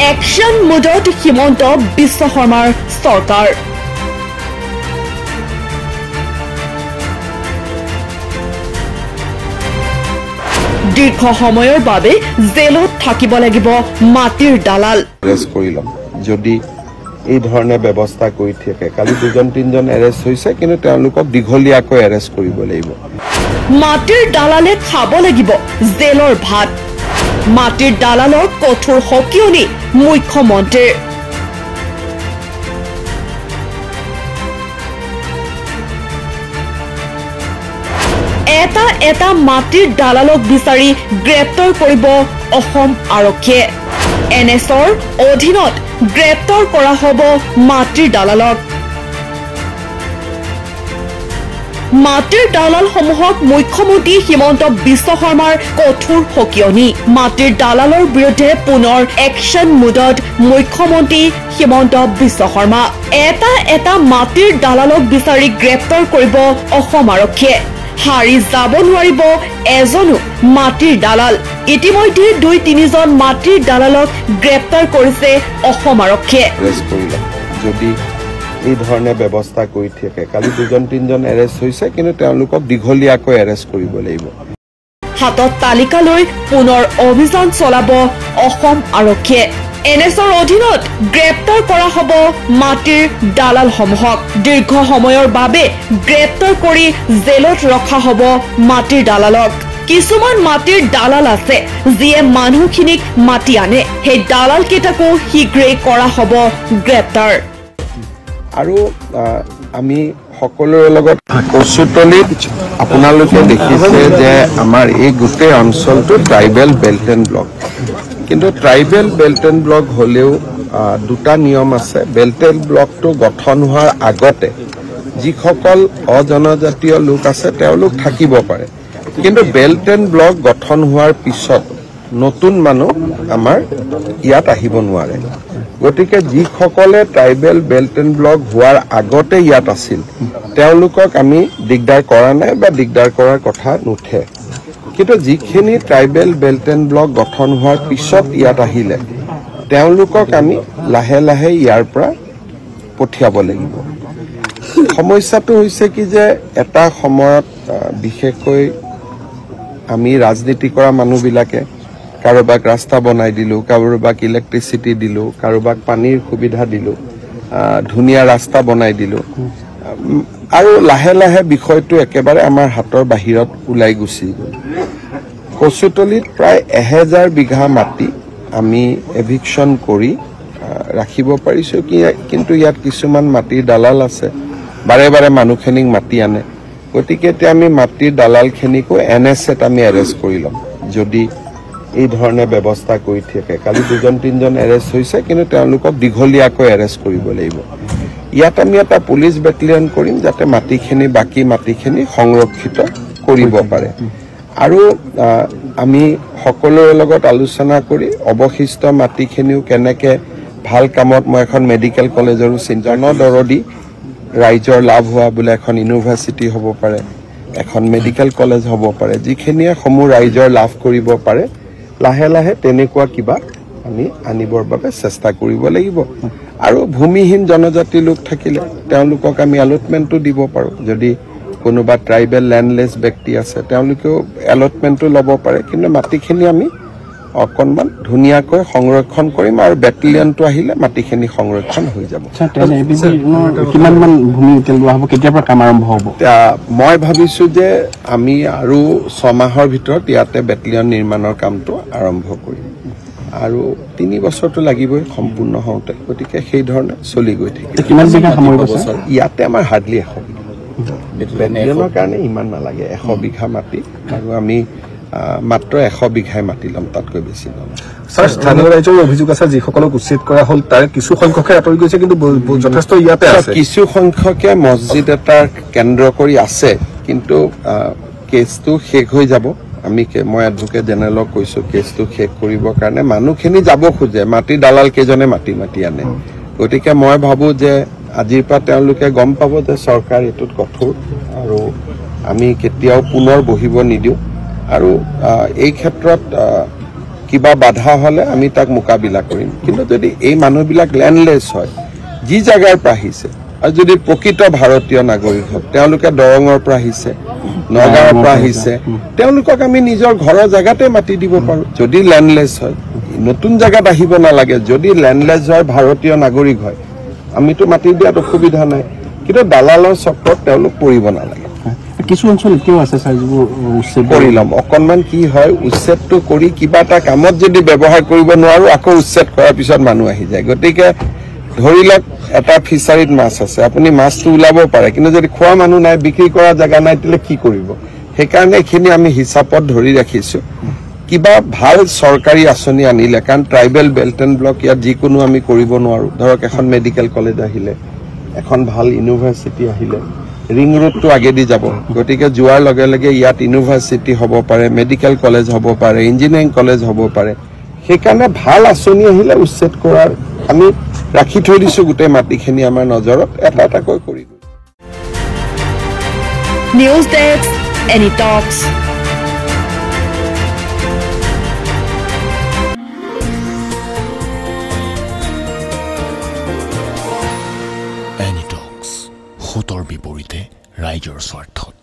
Action মুডত হিমন্ত বিশ্ব শৰ্মাৰ চৰকাৰ। দীৰ্ঘ সময়ৰ বাবে জেলত থাকিব লাগিব মাটিৰ দালাল। যদি এই ধৰণে ব্যৱস্থা কৰি থাকে, কালি 2-3জন এৰেষ্ট হৈছে, কিন্তু তেওঁলোকক দীঘলীয়াকৈ এৰেষ্ট কৰিব লাগিব। মাটিৰ দালালে খাব লাগিব জেলৰ ভাত। মাটিৰ দালালৰ কঠোৰ সকিয়নি মুখ্যমন্ত্ৰীৰ। এটা এটা মাটিৰ দালালক বিচাৰি গ্ৰেপ্তাৰ কৰিব অসম আৰক্ষীয়ে। NSৰ অধীনত গ্ৰেপ্তাৰ কৰা হ'ব মাটিৰ দালালক। মাটিৰ দালালসমূহক মুখ্যমন্ত্ৰী হিমন্ত বিশ্ব শৰ্মাৰ কঠোৰ সকিয়নি। মাটিৰ দালালৰ বিৰুদ্ধে পুনৰ একশন মুডত মুখ্যমন্ত্ৰী হিমন্ত বিশ্ব শৰ্মা। এটা এটা মাটিৰ দালালক বিচাৰি গ্ৰেপ্তাৰ কৰিব অসম আৰক্ষীয়ে। হাৰি যাব নোৱাৰিব এজনো মাটিৰ দালাল। ইতিমধ্যে 2-3জন মাটিৰ দালালক গ্ৰেপ্তাৰ কৰিছে অসম আৰক্ষীয়ে। যদি এই ধৰণে ব্যৱস্থা কৰি থাকে, কালি 2-3জন এৰেষ্ট হৈছে, কিন্তু তেওঁলোকক দীঘলীয়াকৈ এৰেষ্ট কৰিব লাগিব। হাতত তালিকা লৈ পুনৰ অভিযান চলাব অসম আৰক্ষীয়ে। NSৰ অধীনত গ্ৰেপ্তাৰ কৰা হ'ব মাটিৰ দালালসমূহক। দীৰ্ঘ সময়ৰ বাবে গ্ৰেপ্তাৰ কৰি জেলত ৰখা হ'ব মাটিৰ দালালক। কিছুমান মাটিৰ দালাল আছে যিয়ে মানুহখিনিক মাতি আনে। সেই দালাল কেইটাকো শীঘ্ৰেই কৰা হ'ব গ্ৰেপ্তাৰ। আৰু আমি সকলোৰে লগত কচুতলিত আপোনালোকে দেখিছে যে আমাৰ এই গোটেই অঞ্চলটো ট্ৰাইবেল বেল্ট এণ্ড ব্লক। কিন্তু ট্ৰাইবেল বেল্ট এণ্ড ব্লক হ'লেও দুটা নিয়ম আছে। বেল্ট এণ্ড ব্লকটো গঠন হোৱাৰ আগতে যিসকল অজনজাতীয় লোক আছে তেওঁলোক থাকিব পাৰে, কিন্তু বেল্ট এণ্ড ব্লক গঠন হোৱাৰ পিছত নতুন মানুহ আমাৰ ইয়াত আহিব নোৱাৰে। গতিকে যিসকলে ট্ৰাইবেল বেল্ট এণ্ড ব্লক হোৱাৰ আগতে ইয়াত আছিল তেওঁলোকক আমি দিগদাৰ কৰা নাই বা দিগদাৰ কৰাৰ কথা নুঠে। কিন্তু যিখিনি ট্ৰাইবেল বেল্ট এণ্ড ব্লক গঠন হোৱাৰ পিছত ইয়াত আহিলে তেওঁলোকক আমি লাহে লাহে ইয়াৰ পৰা পঠিয়াব লাগিব। সমস্যাটো হৈছে কি যে এটা সময়ত বিশেষকৈ আমি ৰাজনীতি কৰা মানুহবিলাকে কাৰোবাক ৰাস্তা বনাই দিলোঁ, কাৰোবাক ইলেক্ট্ৰিচিটি দিলোঁ, কাৰোবাক পানীৰ সুবিধা দিলোঁ, ধুনীয়া ৰাস্তা বনাই দিলোঁ, আৰু লাহে লাহে বিষয়টো একেবাৰে আমাৰ হাতৰ বাহিৰত ওলাই গুচি গ'ল। কচুতলিত প্ৰায় 1000 বিঘা মাটি আমি এভিকশ্যন কৰি ৰাখিব পাৰিছোঁ, কিন্তু ইয়াত কিছুমান মাটিৰ দালাল আছে, বাৰে বাৰে মানুহখিনিক মাতি আনে। গতিকে এতিয়া আমি মাটিৰ দালালখিনিকো NSত আমি এৰেষ্ট কৰি ল'ম যদি এই ধৰণে ব্যৱস্থা কৰি থাকে। কালি 2-3জন এৰেষ্ট হৈছে, কিন্তু তেওঁলোকক দীঘলীয়াকৈ এৰেষ্ট কৰিব লাগিব। ইয়াত আমি এটা পুলিচ বেটেলিয়ন কৰিম যাতে মাটিখিনি বাকী মাটিখিনি সংৰক্ষিত কৰিব পাৰে। আৰু আমি সকলোৰে লগত আলোচনা কৰি অৱশিষ্ট মাটিখিনিও কেনেকৈ ভাল কামত, মই এখন মেডিকেল কলেজৰো জনদৰদী ৰাইজৰ লাভ হোৱা বোলে এখন ইউনিভাৰ্চিটি হ'ব পাৰে, এখন মেডিকেল কলেজ হ'ব পাৰে, যিখিনিয়ে সমূহ ৰাইজৰ লাভ কৰিব পাৰে, লাহে লাহে তেনেকুৱা কিবা আমি আনিবৰ বাবে চেষ্টা কৰিব লাগিব। আৰু ভূমিহীন জনজাতি লোক থাকিলে তেওঁলোকক আমি এলটমেণ্টটো দিব পাৰোঁ। যদি কোনোবা ট্ৰাইবেল লেণ্ডলেছ ব্যক্তি আছে তেওঁলোকেও এলটমেণ্টটো ল'ব পাৰে, কিন্তু মাটিখিনি আমি অকণমান ধুনীয়াকৈ সংৰক্ষণ কৰিম আৰু বেটেলিয়নটো আহিলে মাটিখিনি সংৰক্ষণ হৈ যাব। কিমানমান ভূমি লোৱা হ'ব, কেতিয়াৰ পৰা কাম আৰম্ভ হ'ব? মই ভাবিছোঁ যে আমি আৰু 6 মাহৰ ভিতৰত ইয়াতে বেটেলিয়ন নিৰ্মাণৰ কামটো আৰম্ভ কৰিম, আৰু 3 বছৰটো লাগিবই সম্পূৰ্ণ হওঁতে। গতিকে সেই ধৰণে চলি গৈ থাকিব। কিমান বিঘা সামৰিব ইয়াতে আমাৰ হাৰ্ডলি 100 বিঘা। বেটেলিয়নৰ কাৰণে ইমান নালাগে, 100 বিঘা মাটি, আৰু আমি মাত্ৰ 100 বিঘাই মাটি ল'ম, তাতকৈ বেছি ল'ম। ছাৰ, স্থানীয় ৰাইজৰ অভিযোগ আছে যিসকলক উচ্ছেদ কৰা হ'ল তাৰে কিছু সংখ্যকে আঁতৰি গৈছে, কিন্তু যথেষ্ট ইয়াতে আছে। কিছু সংখ্যকে মছজিদ এটাৰ কেন্দ্ৰ কৰি আছে, কিন্তু কেছটো শেষ হৈ যাব। মই এডভোকেট জেনেৰেলক কৈছোঁ কেছটো শেষ কৰিবৰ কাৰণে মানুহখিনি যাব খোজে, মাটি দালাল কেইজনে মাটি আনে। গতিকে মই ভাবোঁ যে আজিৰ পৰা তেওঁলোকে গম পাব যে চৰকাৰ এইটোত কঠোৰ, আৰু আমি কেতিয়াও পুনৰ বহিব নিদিওঁ। আৰু এই ক্ষেত্ৰত কিবা বাধা হ'লে আমি তাক মোকাবিলা কৰিম কিন্তু যদি এই মানুহবিলাক লেণ্ডলেছ হয় যি জাগাৰ পৰা আহিছে আৰু যদি প্ৰকৃত ভাৰতীয় নাগৰিক হয় তেওঁলোকে দৰঙৰ পৰা আহিছে নগাঁৱৰ পৰা আহিছে তেওঁলোকক আমি নিজৰ ঘৰৰ জাগাতে মাটি দিব পাৰোঁ যদি লেণ্ডলেছ হয় নতুন জাগাত আহিব নালাগে যদি লেণ্ডলেছ হয় ভাৰতীয় নাগৰিক হয় আমিতো মাটি দিয়াত অসুবিধা নাই কিন্তু দালালৰ চক্ৰত তেওঁলোক পৰিব নালাগে কিছু অঞ্চল এতিয়াও আছে ছাৰ যিবোৰ উচ্ছেদ কৰি ল'ম অকণমান কি হয় উচ্ছেদটো কৰি কিবা এটা কামত যদি ব্যৱহাৰ কৰিব নোৱাৰো আকৌ উচ্ছেদ কৰাৰ পিছত মানুহ আহি যায় গতিকে ধৰি লওক এটা ফিচাৰীত মাছ আছে আপুনি মাছটো ওলাব পাৰে কিন্তু যদি খোৱা মানুহ নাই বিক্ৰী কৰা জেগা নাই তেতিয়াহ'লে কি কৰিব সেইকাৰণে এইখিনি আমি হিচাপত ধৰি ৰাখিছোঁ কিবা ভাল চৰকাৰী আঁচনি আনিলে কাৰণ ট্ৰাইবেল বেল্ট এণ্ড ব্লক ইয়াত যিকোনো আমি কৰিব নোৱাৰোঁ ধৰক এখন মেডিকেল কলেজ আহিলে এখন ভাল ইউনিভাৰ্চিটি আহিলে ৰিং ৰোডটো আগেদি যাব গতিকে যোৱাৰ লগে লগে ইয়াত ইউনিভাৰ্চিটি হ'ব পাৰে মেডিকেল কলেজ হ'ব পাৰে ইঞ্জিনিয়াৰিং কলেজ হ'ব পাৰে সেইকাৰণে ভাল আঁচনি আহিলে উচ্ছেদ কৰাৰ আমি ৰাখি থৈ দিছোঁ গোটেই মাটিখিনি আমাৰ নজৰত এটা এটাকৈ কৰি নিউজ ডেস্ক এনি টক্স এনি টক্স, সোঁতৰ বিপৰীতে ৰাইজৰ স্বাৰ্থত।